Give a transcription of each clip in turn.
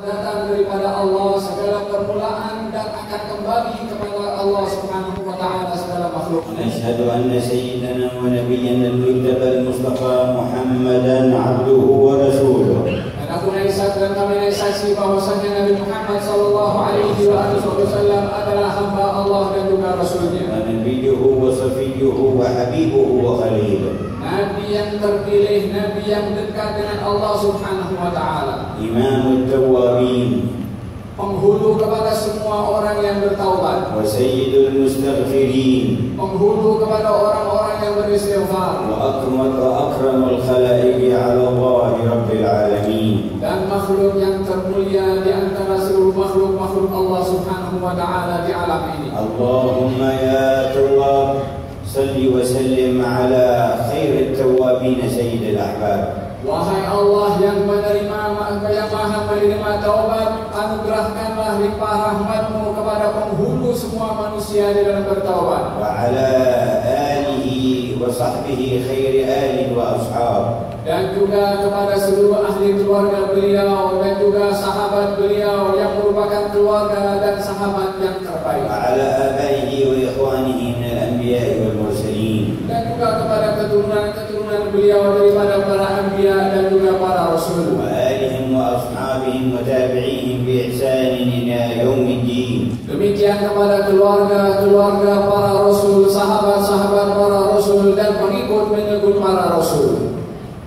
datang daripada Allah, segala permulaan dan akan kembali kepada Allah Subhanahu wa taala segala makhluk. نشهد أن سيدنا ونبينا المجتبى المصطفى محمدا عبده ورسوله. Dan aku naisat dan kami naisasi bahwasanya Nabi Muhammad sallallahu alaihi wasallam adalah hamba Allah dan juga Rasulnya. ونبيه وصفيه وحبيبه وخليله. Nabi yang terpilih, Nabi yang dekat dengan Allah Subhanahu wa taala. إمام التوابين. Penghulu kepada semua orang yang bertaubat. وسيد المستغفرين. Penghulu kepada orang-orang yang beristighfar. وأكرم الخلائق على الله رب العالمين. Dan makhluk yang termulia di antara seluruh makhluk-makhluk Allah Subhanahu wa taala di alam ini. اللهم يا تواب صل وسلم على خير التوابين سيد الأحباب. Wahai Allah yang yang maha menerima taubat, anugerahkanlah limpah rahmat-Mu kepada penghulu semua manusia di dalam bertaubat. وعلى آله وصحبه خير آل وأصحاب. Dan juga kepada seluruh ahli keluarga beliau dan juga sahabat beliau yang merupakan keluarga dan sahabat yang terbaik. وعلى آبائه وإخوانه من الأنبياء والمرسلين. Dan juga kepada keturunan-keturunan beliau daripada para anbiya dan juga para rasul. وآلهم وأصحابهم وتابعيهم بإحسان إلى يوم الدين. Demikian kepada keluarga para rasul, sahabat-sahabat para rasul dan pengikut para rasul.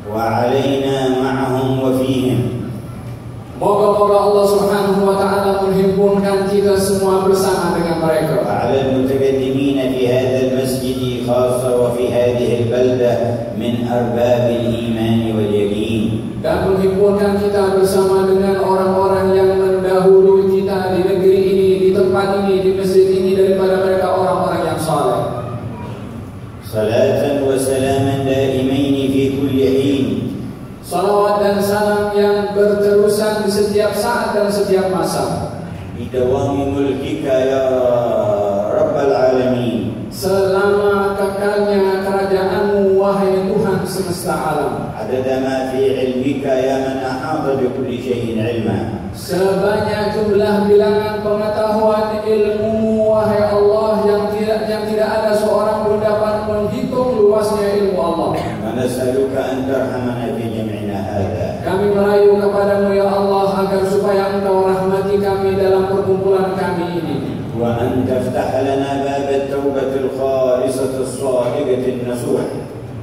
وعلينا معهم وفيهم. Moga-moga Allah Subhanahu wa taala menghimpunkan kita semua bersama dengan mereka. وعلى المتقدمين في هذا المسجد خاصة وفي هذه البلدة من أرباب الإيمان واليقين. Dan menghimpunkan kita bersama dengan orang-orang yang mendahului kita di negeri ini, di tempat ini, di masjid ini daripada mereka orang-orang yang saleh. صلاة وسلاما دائمين في كل حين. Salawat dan salam yang berterusan di setiap saat dan setiap masa. بدوام ملكك يا رب العالمين. Selama kekalnya kerajaan-Mu, wahai Tuhan semesta alam. عدد ما في علمك يا من أحاط بكل شيء علما. Sebanyak jumlah bilangan pengetahuan ilmu, wahai Allah, yang tidak ada seorang pun dapat menghitung luasnya ilmu Allah. ونسألك أن ترحمنا في جمعنا هذا. Kami merayu kepadamu ya Allah agar supaya Engkau rahmati kami dalam perkumpulan kami ini. وأن تفتح لنا باب التوبة الخالصة الصادقة النصوح.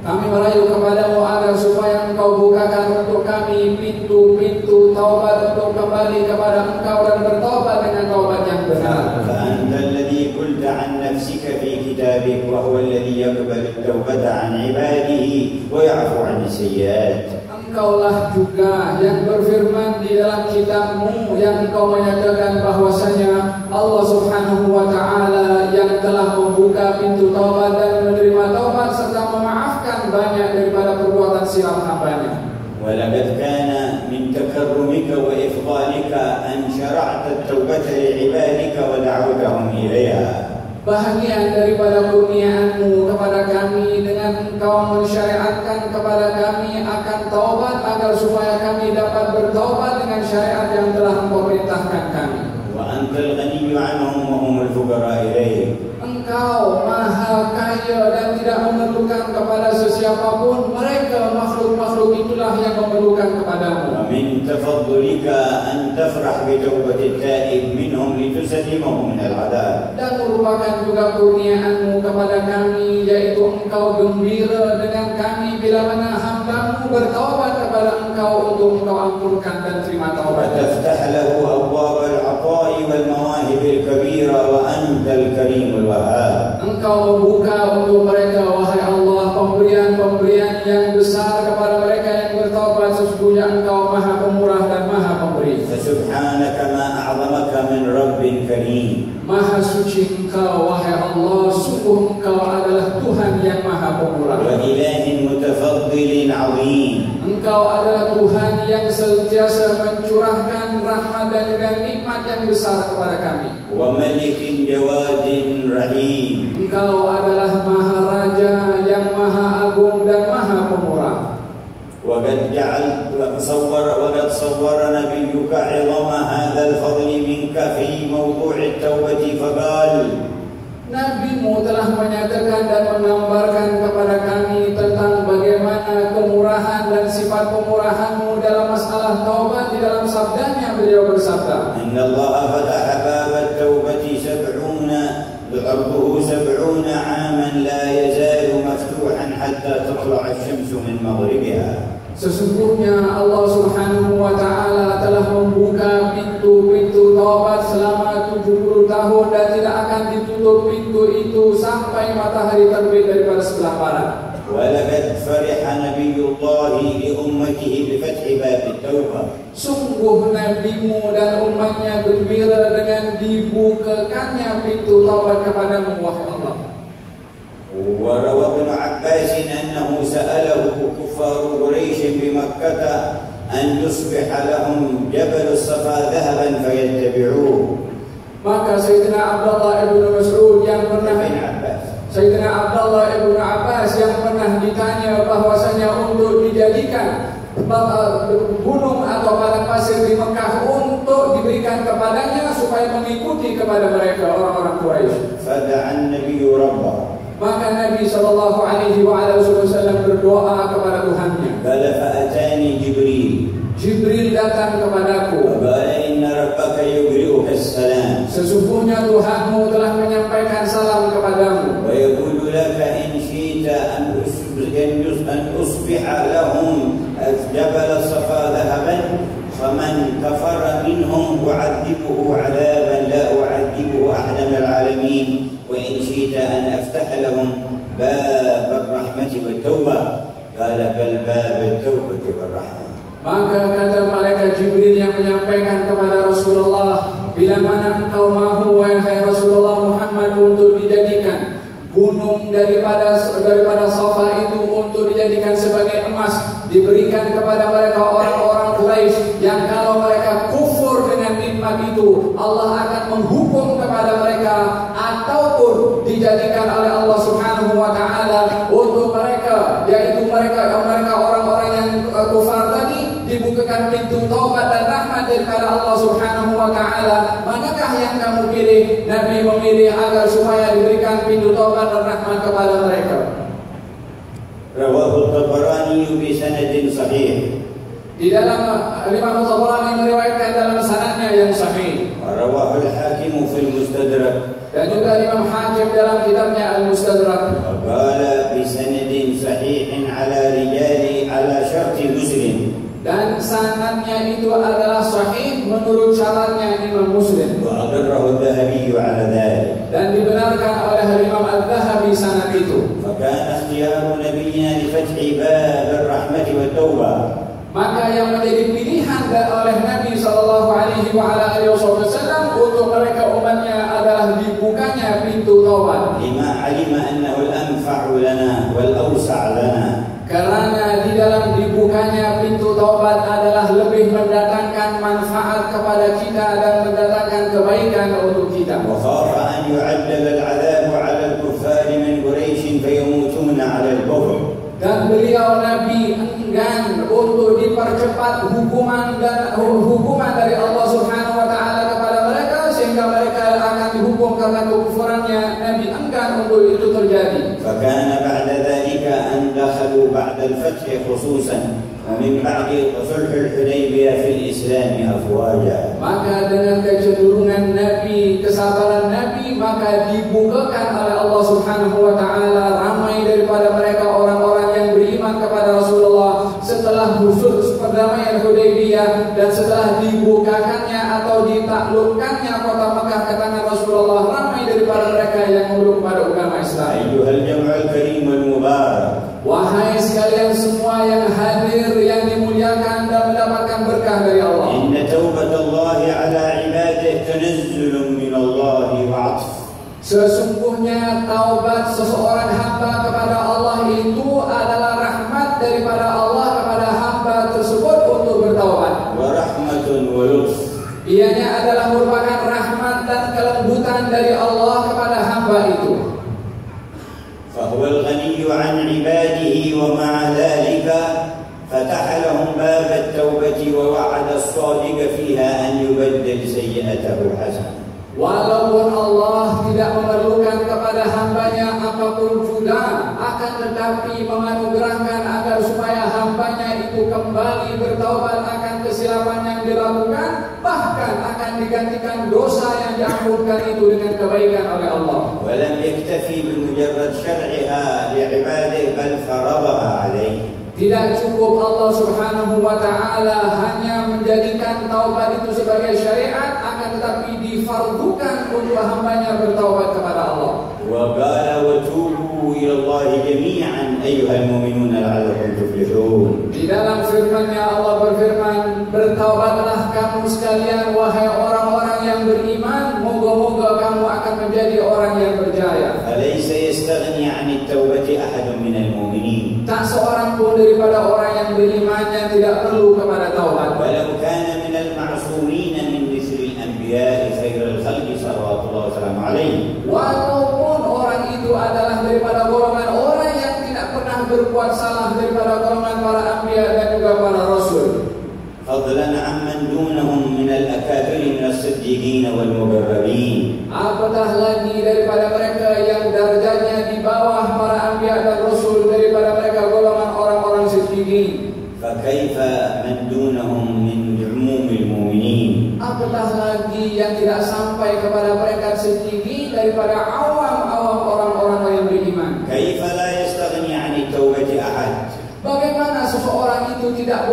Kami merayu kepadamu agar supaya Engkau bukakan untuk kami pintu-pintu taubat untuk kembali kepada Engkau dan bertaubat dengan taubat yang benar. فأنت الذي قلت عن نفسك في كتابك وهو الذي يقبل التوبة عن عباده ويعفو عن السيئات. Engkaulah juga yang berfirman di dalam kitab-Mu yang Engkau menyatakan bahwasanya Allah Subhanahu wa taala yang telah membuka pintu taubat dan menerima taubat serta memaafkan banyak daripada perbuatan silap hamba-Nya. ولقد كان من تكرمك وإفضالك أن شرعت التوبة لعبادك ودعوتهم إليها. Bahagian daripada kurnia-Mu kepada kami dengan Engkau mensyariatkan kepada kami akan taubat agar supaya kami dapat bertaubat dengan syariat yang telah Engkau perintahkan kami. وأنت الغني عنهم وهم الفقراء إليك. Engkau maha kaya dan tidak memerlukan kepada sesiapapun. Mereka makhluk-makhluk itulah yang memerlukan kepadamu. ومن تفضلك أن تفرح بتوبة التائب منهم لتسلمهم من العذاب. Dan merupakan juga kurnia-Mu kepada kami, yaitu Engkau gembira dengan kami bila mana hamba-Mu bertaubat kepada Engkau untuk Engkau ampunkan dan terima taubat. وتفتح له أبواب العطاء والمواهب الكبيرة وأنت الكريم الوهاب. Engkau membuka untuk mereka, wahai Allah, pemberian-pemberian yang besar kepada mereka yang bertaubat. Sesungguhnya Engkau maha pemurah dan maha pemberi. فسبحانك ما أعظمك من رب كريم. Maha suci Engkau, wahai Allah, sungguh Engkau adalah Tuhan yang maha pemurah. وإله متفضل عظيم. Engkau adalah Tuhan yang sentiasa mencurahkan rahmat dan juga nikmat yang besar kepada kami. وملك جواد رحيم. Engkau adalah Maha Raja yang maha agung dan maha pemurah. وقد صور نبيك عظم هذا الفضل منك في موضوع التوبة فقال Nabimu telah menyatakan dan menggambarkan kepada kami tentang bagaimana kemurahan dan sifat kemurahanmu dalam masalah taubat. Di dalam sabdanya beliau bersabda, Inna Allah fataha bab at-taubati 70 aman la yazalu maftuhan hatta tatla'a asy-syamsu min maghribiha. Sesungguhnya Allah Subhanahu wa Ta'ala telah membuka pintu-pintu taubat selama 70 tahun dan tidak akan ditutup pintu itu sampai matahari terbit daripada sebelah barat. وَلَقَدْ فَرِحَ نَبِيُّ اللَّهِ لِأُمَّتِهِ بِفَتْحِ بَابِ التَّوْبَةِ. Sungguh nabimu dan umatnya gembira dengan dibukakannya pintu taubat kepadamu, wahai Allah. وروى ابن عباس أنه سأله كفار قريش بمكة أن يصبح لهم جبل الصفا ذهبا فيتبعوه. Maka Sayyidina Abdullah ibn Mas'ud yang pernah Sayyidina Abdullah ibn Abbas yang pernah ditanya bahwasanya untuk dijadikan gunung atau padang pasir di Mekah untuk diberikan kepadanya supaya mengikuti kepada mereka orang-orang Quraisy. Fada'an nabiyyu rabbah. Maka Nabi sallallahu alaihi wasallam berdoa kepada Tuhannya. Qala fa'atani Jibril. Jibril datang kepadaku. Qala inna rabbaka yuqri'uka as-salam. Sesungguhnya Tuhanmu telah menyampaikan salam kepadamu. Wa yaqulu laka in syi'ta an usbiha lahum jabal as-safa dhahaban faman kafara minhum u'adzibuhu 'adaban la u'adzibuhu ahadan al-'alamin. وإن شئت أن أفتح لهم باب الرحمة والتوبة قال بل باب التوبة والرحمة. Maka kata malaikat Jibril yang menyampaikan kepada Rasulullah, bila mana engkau mahu wahai Rasulullah Muhammad untuk dijadikan gunung daripada Safa itu untuk dijadikan sebagai emas, diberikan kepada mereka orang-orang Quraisy yang kalau mereka kufur dengan nikmat itu Allah akan menghukum kepada mereka, ataupun dijadikan oleh Allah Subhanahu wa Ta'ala untuk mereka, yaitu mereka orang-orang yang kufar tadi, dibukakan pintu taubat dan rahmat daripada Allah Subhanahu wa Ta'ala. Manakah yang kamu pilih? Nabi memilih agar supaya diberikan pintu taubat dan rahmat kepada mereka. Rawahu Tabarani bi sanadin sahih. Di dalam Imam Tabarani meriwayatkan dalam sanadnya yang sahih. Rawahu al-Hakim fil Mustadrak. Dan juga Imam Hakim dalam kitabnya Al-Mustadrak. Qala bi sanadin sahihin ala rijali ala syarti Muslim. Dan sanadnya itu adalah sahih menurut syaratnya Imam Muslim. Wa aqarrahu Adz-Dzahabi 'ala dzalik. Dan dibenarkan oleh Imam Adz-Dzahabi sanad itu. Fa kana ikhtiyaru nabiyyina li fathi bab ar-rahmati wat taubah. Maka yang menjadi pilihan oleh Nabi sallallahu alaihi wasallam untuk mereka umatnya adalah dibukanya pintu taubat. Lima alima annahu al-anfa'u lana wal awsa' lana. Karena di dalam dibukanya pintu taubat adalah lebih mendatangkan manfaat kepada kita dan mendatangkan kebaikan untuk kita. Wa khafa an yu'addal al-'adab 'ala al-kuffar min Quraisy fayamutuna 'ala al-kufr. Dan beliau Nabi enggan untuk dipercepat hukuman dari Allah Subhanahu wa Ta'ala kepada mereka sehingga mereka akan dihukum karena kekufurannya. Nabi enggan untuk itu terjadi. Fakana ba'da dzalika an dakhalu ba'da al-fath khususan wa min ba'di sulh al-Hudaybiyah fil Islam afwaja. Maka dengan kecenderungan Nabi, kesabaran Nabi, maka dibukakan oleh Allah Subhanahu wa Ta'ala ramai daripada mereka orang-orang yang beriman kepada Rasulullah setelah perdamaian Hudaybiyah dan setelah dibukakannya atau ditaklukkannya kota Mekah ke tangan Rasulullah, ramai daripada mereka yang memeluk pada agama Islam. Ayyuhal jam'ul karim wal mubarak. Wahai sekalian semua yang hadir yang dimuliakan dan mendapatkan berkah dari Allah. Inna taubatallahi ala ibadihi tanazzulun min Allah wa 'atf. Sesungguhnya taubat seseorang hamba kepada Allah itu adalah rahmat daripada Allah kepada hamba tersebut untuk bertaubat. Wa rahmatun wa lutf. Ianya adalah merupakan rahmat dan kelembutan dari Allah kepada hamba itu. Fa huwal ghaniyyu 'an 'ibadihi wa ma'a dhalika فتح لهم باب التوبة ووعد الصادق فيها أن يبدل سيئته حسنة. Walaupun Allah tidak memerlukan kepada hambanya apapun juga, akan tetapi menganugerahkan agar supaya hambanya itu kembali bertaubat akan kesilapan yang dilakukan, bahkan akan digantikan dosa yang diampunkan itu dengan kebaikan oleh Allah. ولم يكتفي بمجرد شرعها لعباده بل فرضها عليه. Tidak cukup Allah Subhanahu wa Ta'ala hanya menjadikan taubat itu sebagai syariat, akan tetapi difardukan untuk hambanya bertaubat kepada Allah. وقال وتوبوا إلى الله جميعا أيها المؤمنون لعلكم تفلحون. Di dalam firman-Nya Allah berfirman, bertaubatlah kamu sekalian wahai orang-orang yang beriman, moga-moga kamu akan menjadi orang yang berjaya. أليس يستغني عن التوبة أحد من المؤمنين. Tak seorang pun daripada orang yang beriman yang tidak perlu kepada taubat. ولو كان من المعصومين من مثل الأنبياء خير الخلق صلوات الله وسلامه عليه. Walaupun orang itu adalah daripada golongan orang yang tidak pernah berbuat salah daripada golongan para anbiya dan juga para rasul. فضلا عمن دونهم من الأكابر من الصديقين والمقربين. Apatah lagi daripada mereka yang darjatnya di bawah para anbiya dan rasul daripada mereka golongan orang-orang siddiqin. فكيف من دونهم من عموم المؤمنين. Apatah lagi yang tidak sampai kepada mereka siddiqin daripada awam-awam orang-orang yang beriman. كيف لا يستغني عن التوبة أحد. Bagaimana seseorang itu tidak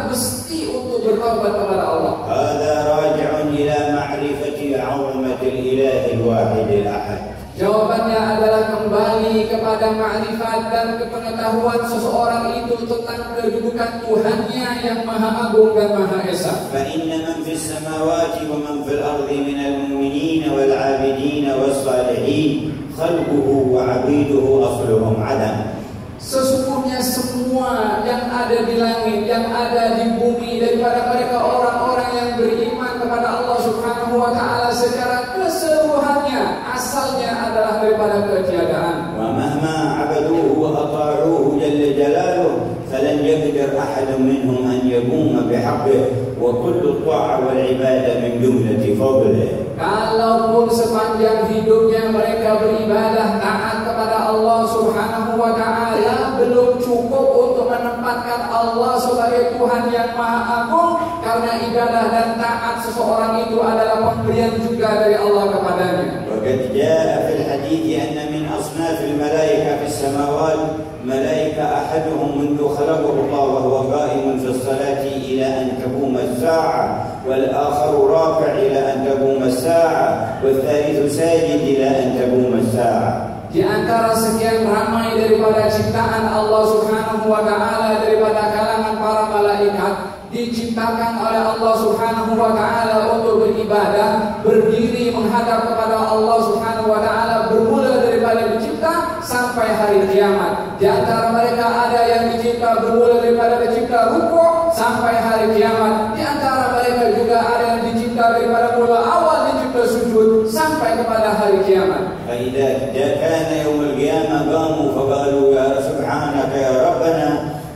mesti untuk bertaubat kepada Allah. هذا راجع إلى معرفة عظمة الإله الواحد الأحد. Jawabannya adalah kembali kepada ma'rifat dan kepengetahuan seseorang itu tentang kedudukan Tuhannya yang Maha Agung dan Maha Esa. فإن من في السماوات ومن في الأرض من المؤمنين والعابدين والصالحين خلقه وعبيده أصلهم عدم. Sesungguhnya semua yang ada di langit, yang ada di bumi daripada mereka orang-orang yang beriman kepada Allah Subhanahu wa Ta'ala secara keseluruhannya asalnya adalah daripada ketiadaan. ومهما عبدوه وأطاعوه جل جلاله فلن يقدر أحد منهم أن يقوم بحقه وكل الطاعة والعبادة من جملة فضله. Kalaupun sepanjang hidupnya mereka beribadah taat kepada Allah Subhanahu wa Ta'ala, belum cukup untuk menempatkan Allah sebagai Tuhan yang Maha Agung, karena ibadah dan taat seseorang itu adalah pemberian juga dari Allah kepadanya. وقد جاء في الحديث أن من أصناف الملائكة في السماوات ملائكة أحدهم منذ خلقه الله وهو قائم في الصلاة إلى أن تقوم الساعة، والآخر راكع إلى أن تقوم الساعة، والثالث ساجد إلى أن تقوم الساعة. Di antara sekian ramai daripada ciptaan Allah Subhanahu wa Ta'ala daripada kalangan para malaikat, diciptakan oleh Allah Subhanahu wa Ta'ala untuk beribadah, berdiri menghadap kepada Allah Subhanahu wa Ta'ala bermula daripada dicipta sampai hari kiamat. Di antara mereka ada yang dicipta bermula daripada dicipta rukuk sampai hari kiamat. Di antara mereka juga ada yang dicipta daripada mula awal dicipta sujud sampai kepada hari kiamat. فإذا كان يوم القيامة قاموا فقالوا يا سبحانك يا ربنا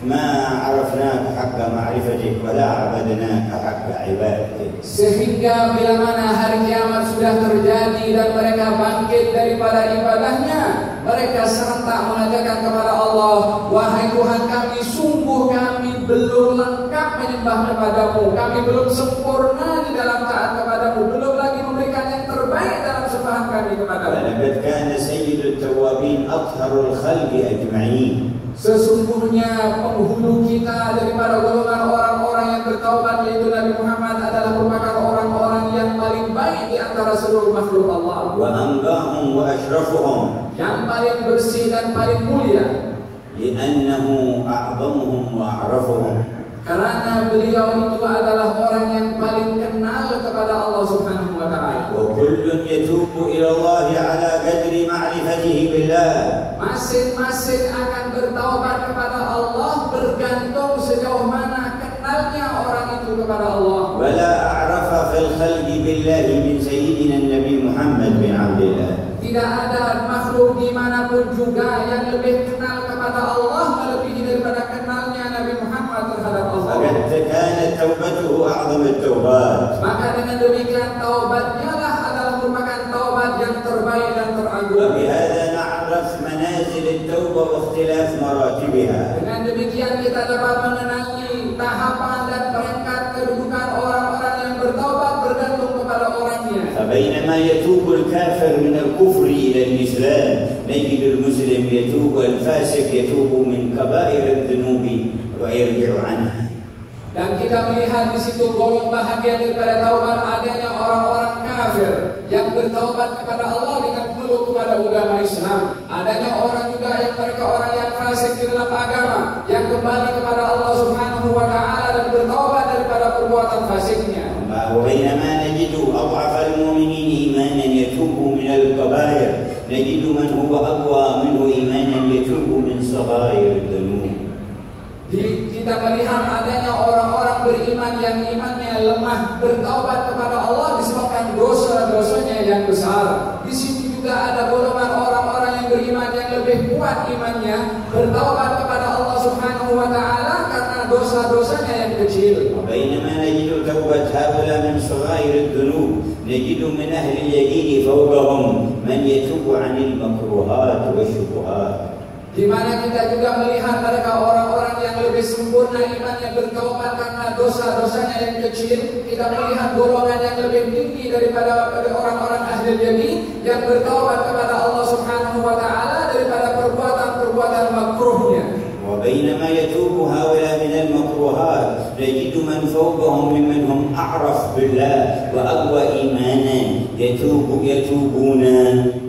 ما عرفناك حق معرفتك ولا عبدناك حق عبادتك. Sehingga bila mana hari kiamat sudah terjadi dan mereka bangkit daripada ibadahnya, mereka serentak mengatakan kepada Allah, wahai Tuhan kami, sungguh kami belum lengkap menyembah kepadamu, kami belum sempurna di dalam taat kepadamu, belum lagi memberikan yang terbaik dalam sembahan kami kepadamu. ولقد كان سيد التوابين أطهر الخلق أجمعين. Sesungguhnya penghulu kita daripada golongan orang-orang yang bertaubat yaitu Nabi Muhammad adalah merupakan orang-orang yang paling baik di antara seluruh makhluk Allah. وأنباهم وأشرفهم. Yang paling bersih dan paling mulia. لأنه أعظمهم وأعرفهم. Karena beliau itu adalah orang yang paling kenal kepada Allah Subhanahu wa Ta'ala. وكل يتوب إلى الله على قدر معرفته بالله. Masing-masing akan bertaubat kepada Allah bergantung sejauh mana kenalnya orang itu kepada Allah. ولا أعرف في الخلق بالله من سيدنا النبي محمد بن عبد الله. Tidak ada makhluk dimanapun juga yang lebih kenal kepada Allah melebihi daripada kenalnya Nabi Muhammad فقد كانت توبته أعظم التوبات. Maka dengan demikian taubatnya lah adalah merupakan taubat yang terbaik dan teragung. وبهذا نعرف منازل التوبة واختلاف مراتبها. Dengan demikian kita dapat mengenali tahapan dan peringkat kedudukan orang-orang yang bertaubat bergantung kepada orangnya. فبينما يتوب الكافر من الكفر إلى الإسلام نجد المسلم يتوب الفاسق يتوب من كبائر الذنوب ويرجع عنها. Dan kita melihat di situ golong bahagia daripada taubat adanya orang-orang kafir yang bertaubat kepada Allah dengan meluk kepada agama Islam. Adanya orang juga yang mereka orang yang fasik di dalam agama yang kembali kepada Allah Subhanahu wa taala dan bertaubat daripada perbuatan fasiknya. وبينما نجد أضعف المؤمنين إيمانا يتوب من الكبائر نجد من هو أقوى منه إيمانا يتوب من صغائر الذنوب. Kita melihat adanya orang-orang beriman yang imannya lemah bertaubat kepada Allah disebabkan dosa-dosanya yang besar. Di sini juga ada golongan orang-orang yang beriman yang lebih kuat imannya bertaubat kepada Allah Subhanahu wa taala karena dosa-dosanya yang kecil. وبينما نجد توبة هؤلاء من صغائر الذنوب نجد من أهل اليقين فوقهم من يتوب عن المكروهات والشبهات. Di mana kita juga melihat mereka orang-orang yang lebih sempurna imannya bertaubat karena dosa-dosanya yang kecil. Kita melihat golongan yang lebih tinggi daripada orang-orang ahli yamin yang bertaubat kepada Allah Subhanahu wa taala daripada perbuatan-perbuatan makruhnya. وبينما يتوب هؤلاء من المكروهات نجد من فوقهم ممن هم أعرف بالله وأقوى إيمانا يتوبون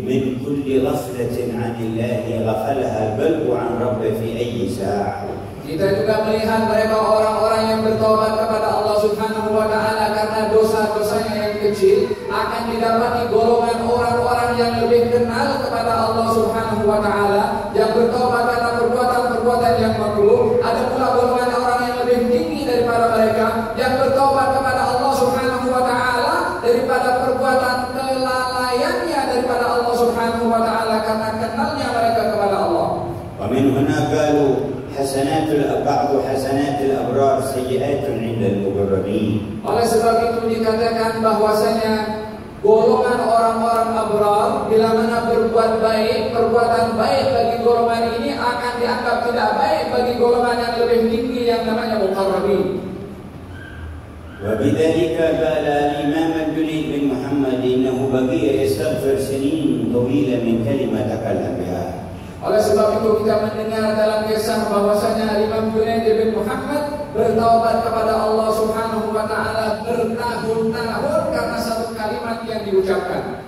من كل غفلة عن الله غفلها القلب عن ربه في أي ساعة. Kita juga melihat mereka orang-orang yang bertobat kepada Allah Subhanahu wa taala karena dosa-dosanya yang kecil akan didapati golongan orang-orang yang lebih kenal kepada Allah Subhanahu wa taala yang bertobat karena perbuatan-perbuatan yang makruh. Ada pula golongan orang yang lebih tinggi daripada mereka yang bertobat kepada Allah Subhanahu wa taala daripada perbuatan kelalaiannya daripada Allah Subhanahu wa taala karena kenalnya mereka kepada Allah. ومن هنا قالوا بعض حسنات الأبرار سيئات عند المقربين. Oleh sebab itu dikatakan bahwasanya golongan orang-orang abrar bila mana berbuat baik, perbuatan baik bagi golongan ini akan dianggap tidak baik bagi golongan yang lebih tinggi yang namanya muqarrabin. وبذلك قال الإمام الجنيد بن محمد إنه بقي يستغفر سنين طويلة من كلمة تكلم بها. Oleh sebab itu kita mendengar dalam kisah bahwasanya Imam Junaid bin Muhammad bertaubat kepada Allah Subhanahu wa taala bertahun-tahun karena satu kalimat yang diucapkan.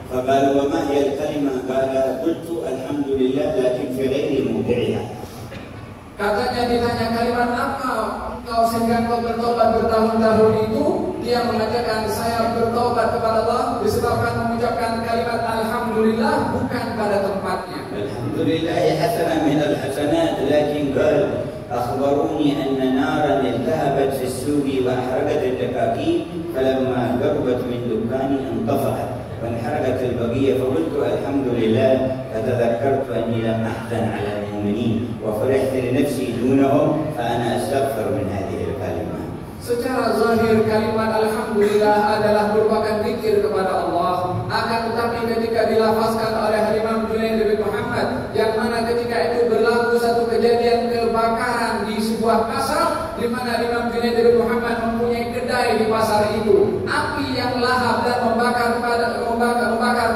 فقال وما هي الكلمة؟ قال قلت الحمد لله لكن في غير موضعها. Katanya ditanya kalimat apa engkau sehingga engkau bertobat bertahun-tahun itu, dia mengatakan saya bertobat kepada Allah disebabkan mengucapkan kalimat alhamdulillah bukan pada tempatnya. Alhamdulillah hasanah min al-hasanat, lakin قال أخبروني أن نارا التهبت في السوق وأحرقت الدكاكين فلما قربت من دكاني انطفأت وانحرقت البقية فقلت الحمد لله فتذكرت أني لم أحزن على المؤمنين وفرحت لنفسي دونهم فأنا أستغفر من هذه الكلمة. Secara zahir kalimat alhamdulillah adalah merupakan zikir kepada Allah. Akan tetapi ketika dilafazkan oleh Imam Junaid bin Muhammad yang mana ketika itu berlaku satu kejadian kebakaran di sebuah pasar di mana Imam Junaid bin Muhammad mempunyai kedai di pasar itu. Api yang lahap dan membakar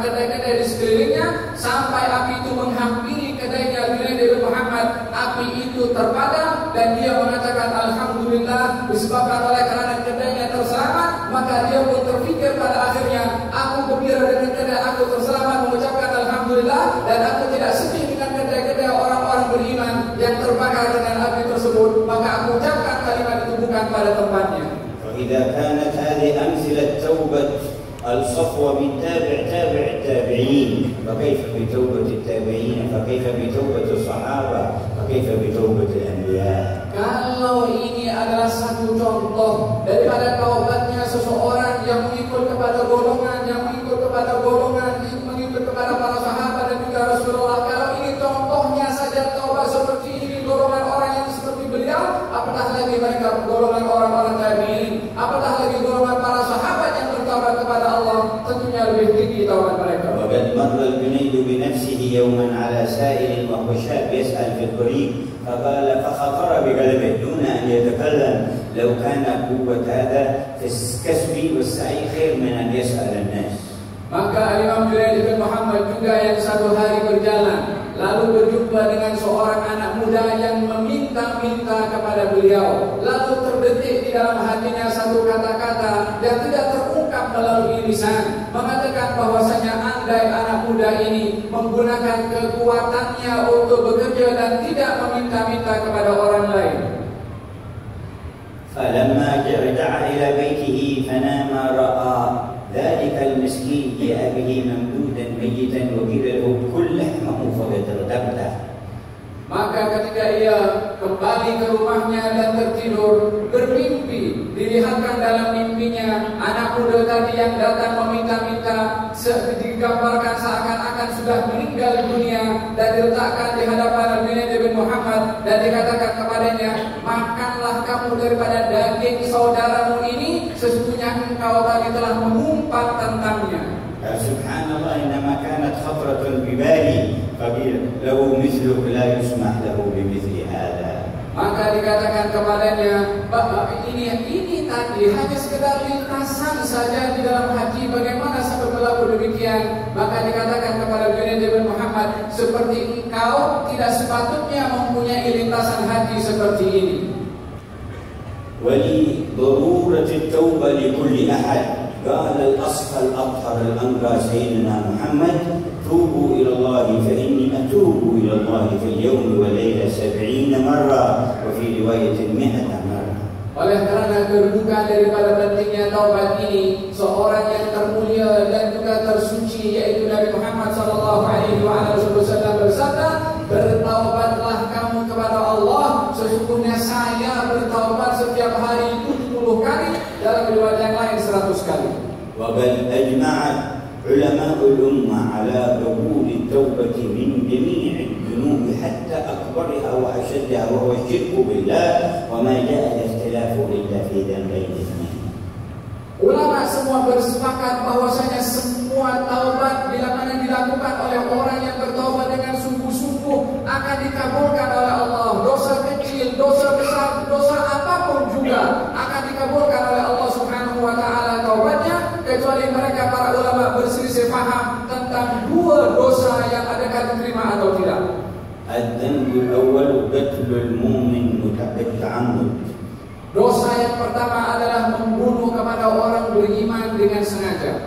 kedai-kedai di sekelilingnya sampai api itu menghampiri kedainya Junaid bin Muhammad. Api itu terpadam dan dia mengatakan alhamdulillah disebabkan oleh karena kedainya terselamat, maka dia pun terfikir pada akhirnya aku gembira dengan kedai aku terselamat mengucapkan alhamdulillah dan aku tidak sedih dengan kedai-kedai orang-orang beriman yang terbakar dengan api tersebut, maka aku ucapkan kalimat itu bukan pada tempatnya. فإذا كانت هذه أمثلة توبة الصفوة من تابع التابعين فكيف بتوبة التابعين فكيف بتوبة الصحابة فكيف بتوبة الأنبياء. Kalau ini adalah satu contoh daripada taubatnya seseorang yang mengikut kepada golongan, yang mengikut kepada para sahabat dan juga Rasulullah. Kalau ini contohnya saja taubat seperti ini golongan orang yang seperti beliau, apatah lagi golongan para sahabat yang bertaubat kepada Allah, tentunya lebih tinggi taubat mereka. وقد مر الجنيد بنفسه يوما على سائل وهو شاب يسأل في الطريق فقال فخطر بقلبه دون أن يتكلم لو كان قوة هذا في الكسب والسعي خير من أن يسأل الناس. Maka Imam Junaid bin Muhammad juga yang satu hari berjalan lalu berjumpa dengan seorang anak muda yang meminta-minta kepada beliau, lalu terbetik di dalam hatinya satu kata-kata yang tidak terungkap melalui lisan, mengatakan bahwasanya andai anak muda ini menggunakan kekuatannya untuk bekerja dan tidak meminta-minta kepada orang lain. فلما رجع إلى بيته فنام رأى ذلك المسكين جاء به ممدودا ميتا وقيل له كل لحمه فقد ارتبته. Maka ketika ia kembali ke rumahnya dan tertidur, bermimpi, dilihatkan dalam mimpinya anak muda tadi yang datang meminta-minta, digambarkan seakan-akan sudah meninggal dunia dan diletakkan di hadapan Junaid bin Muhammad dan dikatakan kepadanya, makanlah kamu daripada daging saudaramu ini, sesungguhnya engkau tadi telah mengumpat tentangnya. Subhanallah, innama kanat khatratan bibali faqil lahu mithluk la yusmah lahu bimithli hadha. Maka dikatakan kepadanya, ini tadi hanya sekedar lintasan saja di dalam hati, bagaimana sampai berlaku demikian. Maka dikatakan kepada Junaid bin Muhammad, seperti engkau tidak sepatutnya mempunyai lintasan hati seperti ini. Wali darurati tauba li kulli ahad. قال الأصفى الأطهر الأنقى سيدنا محمد توبوا إلى الله فإني أتوب إلى الله في اليوم والليلة 70 مرة وفي رواية 100 مرة. Oleh karena kedudukan daripada pentingnya taubat ini, seorang yang termulia dan juga tersuci yaitu Nabi Muhammad SAW bersabda, bertaubatlah kamu kepada Allah, sesungguhnya saya bertaubat setiap hari 70 kali, dalam riwayat yang lain 100 kali. وقد أجمعت علماء الأمة على قبول التوبة من جميع الذنوب حتى أكبرها وأشدها وهو الشرك بالله وما جاء الاختلاف إلا في ذنبين اثنين. Ulama semua bersepakat bahwasanya semua taubat bila mana dilakukan oleh orang yang bertaubat dengan sungguh-sungguh akan dikabulkan oleh Allah. Dosa kecil, dosa besar, dosa apapun juga akan dikabulkan oleh Allah Subhanahu wa taala taubatnya, kecuali mereka para ulama berselisih paham tentang dua dosa yang adakah diterima atau tidak. الذنب الأول قتل المؤمن بالتعمد. Dosa yang pertama adalah membunuh kepada orang beriman dengan sengaja.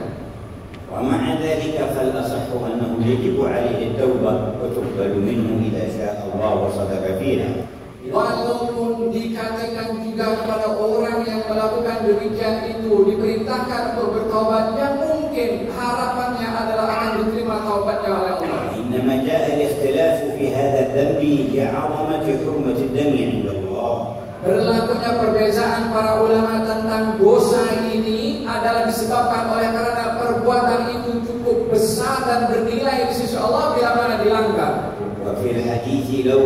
ومع ذلك فالأصح أنه يجب عليه التوبة وتقبل منه إذا شاء الله وصدق فيها. Walaupun dikatakan juga kepada orang yang melakukan demikian itu diperintahkan untuk bertaubat, yang mungkin harapannya adalah akan diterima taubatnya oleh Allah. إنما جاء الاختلاف في هذا الذنب لعظمة حرمة الدم عند الله. Berlakunya perbezaan para ulama tentang dosa ini adalah disebabkan oleh karena perbuatan itu cukup besar dan bernilai di sisi Allah bila mana dilanggar. وفي الحديث لو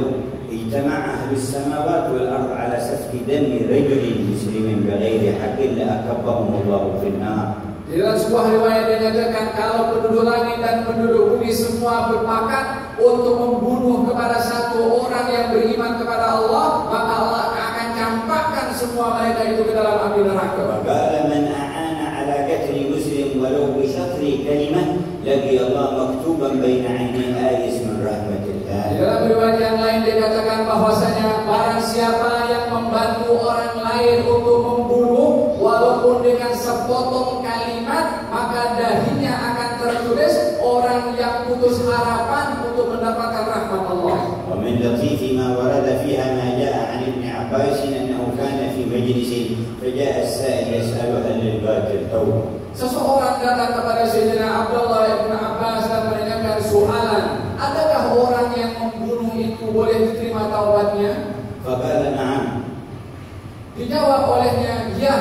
اجتمع أهل السماوات والأرض على سفك دم رجل مسلم بغير حق لأكبهم الله في النار. Di dalam sebuah riwayat dinyatakan kalau penduduk langit dan penduduk bumi semua berpakat untuk membunuh kepada satu orang yang beriman kepada Allah, maka Allah akan campakkan semua mereka itu ke dalam api neraka. وقال من أعان على قتل مسلم ولو بشطر كلمة لقي الله مكتوبا بين عيني آيس من رحمة الله. Di dalam riwayat yang lain dikatakan bahwasanya barang siapa yang membantu orang lain untuk membunuh walaupun dengan sepotong kalimat, maka dahinya akan tertulis orang yang putus harapan untuk mendapatkan rahmat Allah. ومن لطيف ما ورد فيها ما جاء عن ابن عباس أنه كان في مجلس فجاء السائل يسأل هل للقاتل توبة. Seseorang datang kepada Sayyidina Abdullah bin Abbas dan menanyakan soalan, adakah orang yang membunuh itu boleh diterima taubatnya? فقال نعم. Dijawab olehnya, ya.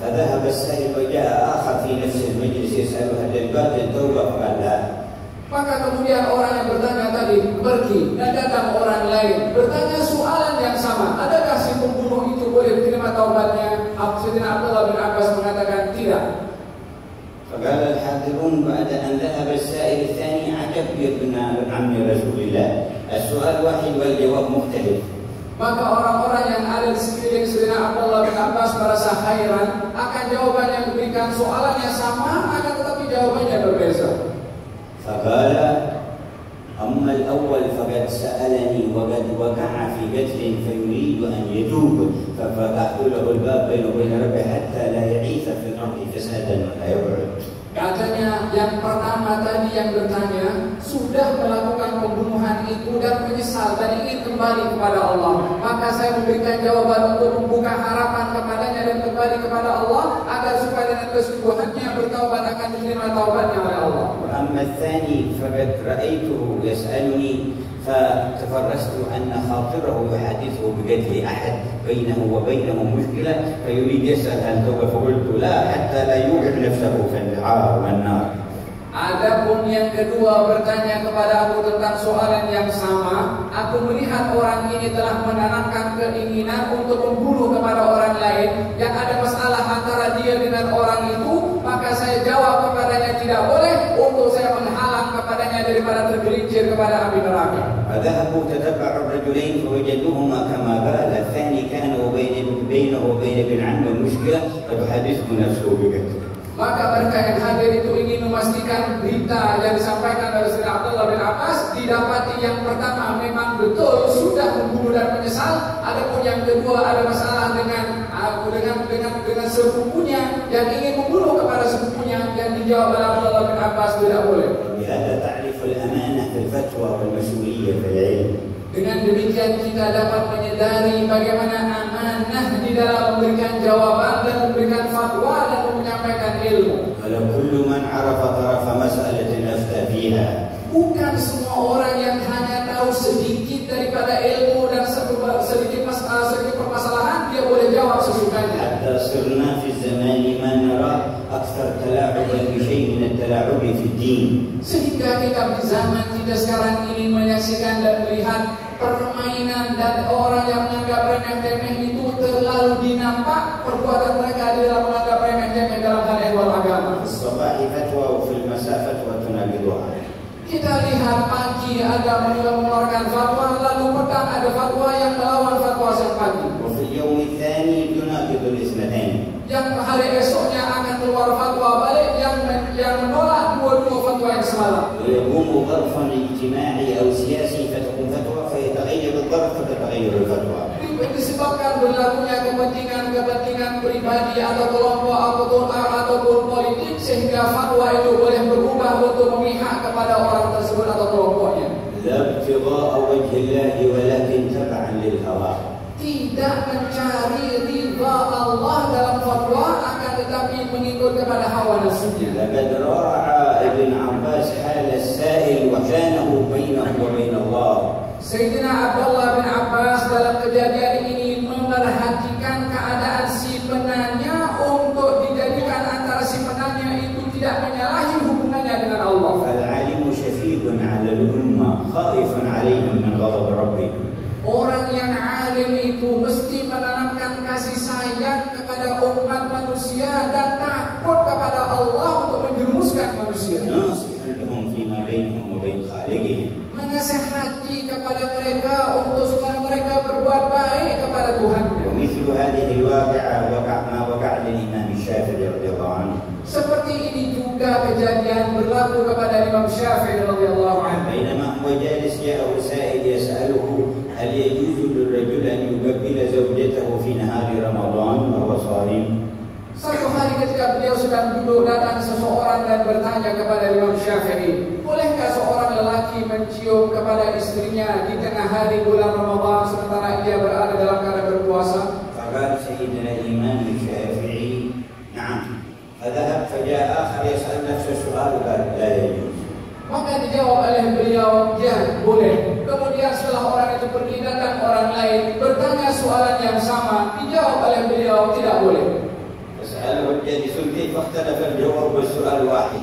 فذهب السائل وجاء آخر في نفس المجلس يسأل هل للقاتل توبة فقال لا. Maka kemudian orang yang bertanya tadi pergi dan datang orang lain bertanya soalan yang sama, adakah si pembunuh itu boleh diterima taubatnya? Sayyidina Abdullah bin Abbas mengatakan tidak. فقال الحاضرون بعد أن ذهب السائل الثاني عجب يا ابن عم رسول الله السؤال واحد والجواب مختلف. Maka orang-orang yang ada di sekeliling Sayyidina Abdullah bin Abbas merasa heran akan jawaban yang diberikan, soalannya sama akan tetapi jawabannya berbeza. فقال أما الأول فقد سألني وقد وقع في قتل فيريد أن يتوب ففتحت له الباب بينه وبين ربه حتى لا يعيث في الأرض فسادا ولا يبعد. Katanya yang pertama tadi yang bertanya sudah melakukan pembunuhan itu dan menyesal dan ingin kembali kepada Allah. Maka saya memberikan jawaban untuk membuka harapan kepadanya dan kembali kepada Allah agar supaya dengan kesungguhannya bertaubat akan diterima taubatnya oleh Allah. أما الثاني فقد رأيته يسألني فتفرست أن خاطره يحدثه بقتل أحد بينه وبينه مشكلة فيريد يسأل هل توبة فقلت لا حتى لا يوقع نفسه في النار والنار. Adapun yang kedua bertanya kepada aku tentang soalan yang sama. Aku melihat orang ini telah menanamkan keinginan untuk membunuh kepada orang lain yang ada masalah antara dia dengan orang itu. Maka saya jawab kepadanya tidak boleh untuk saya menghalang kepadanya daripada tergelincir kepada api neraka. فذهبوا تتبعوا الرجلين فوجدوهما كما قال الثاني كان بينه وبين ابن عمه مشكلة فتحدثه نفسه بقتله. Maka mereka yang hadir itu ingin memastikan berita yang disampaikan oleh Sayyidina Abdullah bin Abbas didapati yang pertama memang betul sudah membunuh dan menyesal. Adapun yang kedua ada masalah dengan sepupunya yang ingin membunuh kepada sepupunya, yang dijawab oleh Abdullah bin Abbas tidak boleh. بهذا تعرف الأمانة في الفتوى والمسؤولية في العلم. Dengan demikian kita dapat menyadari bagaimana amanah di dalam memberikan jawaban dan memberikan fatwa dan menyampaikan ilmu. ولو كل من عرف طرف مسألة أفتى فيها. Bukan semua orang yang hanya tahu sedikit daripada ilmu dan sedikit permasalahan dia boleh jawab sesukanya. حتى صرنا في الزمان ما نرى أكثر تلاعبا بشيء من التلاعب في الدين. Sehingga kita di zaman kita sekarang ini menyaksikan dan melihat permainan dan orang yang menganggap remeh-temeh itu terlalu dinampak perbuatan mereka di dalam menganggap remeh-temeh dalam hal ehwal agama. الصباح فتوى وفي المساء فتوى تناقضها. Kita lihat pagi ada mengeluarkan fatwa, lalu petang ada fatwa yang melawan fatwa sang pagi. وفي اليوم الثاني تناقض الاثنتين. Yang hari esoknya akan keluar fatwa balik yang menolak dua-dua fatwa yang semalam. ويقوم ظرفا اجتماعي أو سياسي فتكون فتوى فيتغير الظرف فتتغير الفتوى. Disebabkan berlakunya kepentingan pribadi atau kelompok ataupun politik sehingga fatwa itu boleh berubah untuk memihak kepada orang tersebut atau kelompoknya. لا ابتغاء وجه الله ولكن تبعا للهوى. Tidak mencari ridha Allah dalam fatwa akan tetapi mengikut kepada hawa nafsunya. لقد راعى ابن عباس حال السائل وكانه بينه وبين الله. Sayyidina Abdullah bin Abbas dalam kejadian ini memerhatikan keadaan si penanya untuk dijadikan antara si penanya itu tidak menyalahi hubungannya dengan Allah. العالم شفيق على الأمة خائف عليهم من غضب ربه. Orang yang alim itu mesti menanamkan kasih sayang kepada umat manusia dan takut kepada Allah untuk menjerumuskan manusia. ناصحا لهم فيما بينهم وبين خالقهم. Menasihati kepada mereka untuk supaya mereka berbuat baik kepada Tuhan. ومثل هذه الواقعة ما وقع للإمام الشافعي رضي الله عنه. Seperti ini juga kejadian berlaku kepada Imam Syafi'i radhiyallahu anhu. بينما هو جالس جاءه سائل يسأله هل يجوز للرجل أن يقبل زوجته في نهار رمضان وهو صائم؟ Satu hari ketika beliau sedang duduk, datang seseorang dan bertanya kepada Imam Syafi'i, bolehkah seorang lelaki mencium kepada istrinya di tengah hari bulan Ramadan sementara ia berada dalam keadaan berpuasa? فقال سيدنا الإمام الشافعي نعم. فذهب فجاء آخر يسأل نفس السؤال قال لا يجوز. Maka dijawab oleh beliau, ya boleh. Kemudian setelah orang itu pergi, datang orang lain bertanya soalan yang sama, dijawab oleh beliau tidak boleh. فسأله الجالسون كيف اختلف الجواب والسؤال واحد.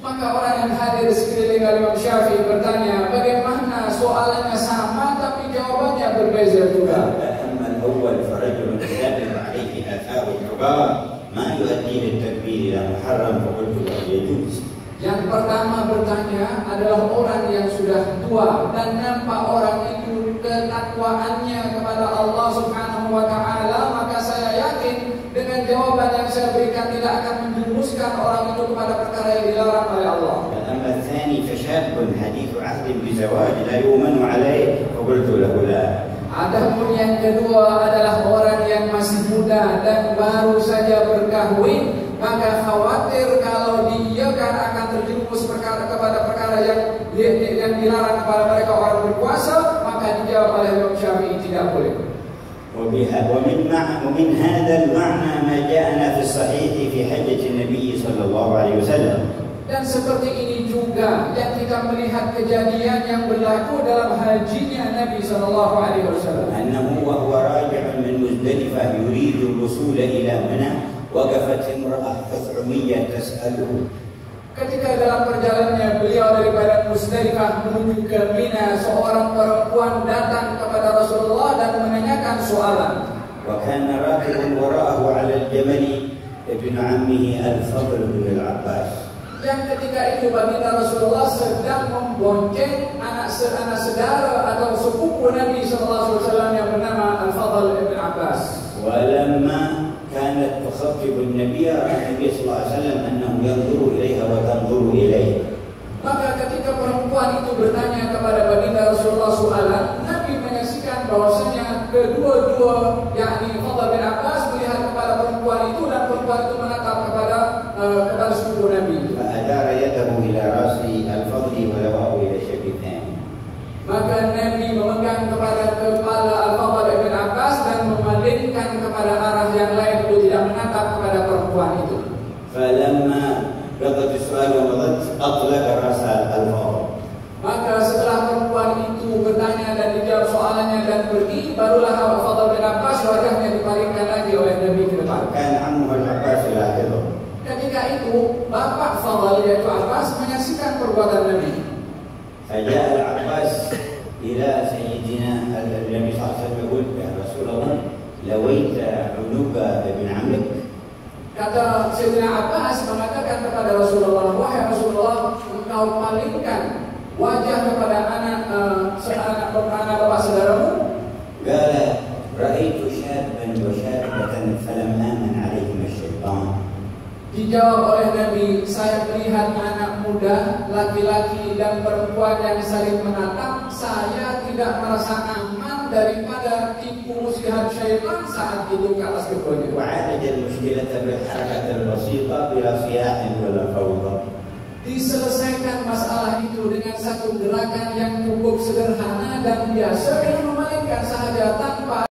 Maka orang yang hadir di sekeliling Imam Syafi'i bertanya, bagaimana soalannya sama tapi jawabannya berbeza juga. أما الأول فرجل كذب عليه آثار ما يؤدي للتكبير إلى محرم فقلت له يجوز. Yang pertama bertanya adalah orang yang sudah tua dan nampak orang itu ketakwaannya kepada Allah Subhanahu wa taala, maka saya yakin dengan jawaban yang saya berikan tidak akan menjerumuskan orang itu kepada perkara yang dilarang oleh Allah. أما الثاني فشاب حديث عهد بزواج لا يؤمن عليه فقلت له لا. Adapun yang kedua adalah orang yang masih muda dan baru saja berkahwin, maka khawatir kalau dia akan terjerumus kepada perkara yang dilarang kepada mereka orang berkuasa, maka dijawab oleh Imam Syafi'i tidak boleh. ومن هذا المعنى ما جاءنا في الصحيح في حجة النبي صلى الله عليه وسلم. Dan seperti ini juga yang kita melihat kejadian yang berlaku dalam hajinya Nabi sallallahu alaihi wasallam. أنه وهو راجع من مزدلفة يريد الوصول إلى منى وقفت امرأة خثعمية تسأله. Ketika dalam perjalanannya beliau daripada Musdalifah menuju ke Mina, seorang perempuan datang kepada Rasulullah dan menanyakan soalan. وكان راكب وراءه على الجمل ابن عمه الفضل بن العباس. Yang ketika itu baginda Rasulullah sedang membonceng anak saudara atau sepupu Nabi sallallahu alaihi wasallam yang bernama Al-Fadl ibn Abbas. ولما كانت تخطب النبي رأى النبي صلى الله عليه وسلم أنه ينظر إليها وتنظر إليه. Maka ketika perempuan itu bertanya kepada baginda Rasulullah soalan, Nabi menyaksikan bahwasanya kedua-dua yakni Fadl bin Abbas melihat kepada perempuan itu dan perempuan itu menatap kepada sepupu Nabi. فأدار يده إلى رأس الفضل ولواه إلى الشق الثاني. Maka Nabi memegang kepada kepala Al-Fadl bin Abbas dan memalingkan kepada arah yang lain untuk tidak menatap kepada perempuan itu. فلما قضت السؤال ومضت أطلق رأس الفضل. Maka setelah perempuan itu bertanya dan dijawab soalannya dan pergi, barulah Al-Fadl bin Abbas wajahnya dipalingkan lagi oleh Nabi ke depan. كان عمه العباس يلاحظه. Ketika itu bapak Fadl yaitu Abbas menyaksikan perbuatan Nabi. فجاء العباس إلى سيدنا النبي صلى الله عليه وسلم يقول يا رسول الله لويت عنق ابن عمك. Kata Sayyidina Abbas mengatakan kepada Rasulullah, wahai Rasulullah, engkau palingkan wajah kepada anak bapak saudaramu. قال رأيت شابا وشابة فلم آمن عليهما الشيطان. Dijawab oleh Nabi, saya melihat anak muda, laki-laki dan perempuan yang saling menatap, saya tidak merasa aman daripada tipu muslihat syaitan saat itu ke atas keduanya. وعالج المشكلة بالحركة البسيطة بلا صياح ولا فوضى. Diselesaikan masalah itu dengan satu gerakan yang cukup sederhana dan biasa, dengan memalingkan sahaja tanpa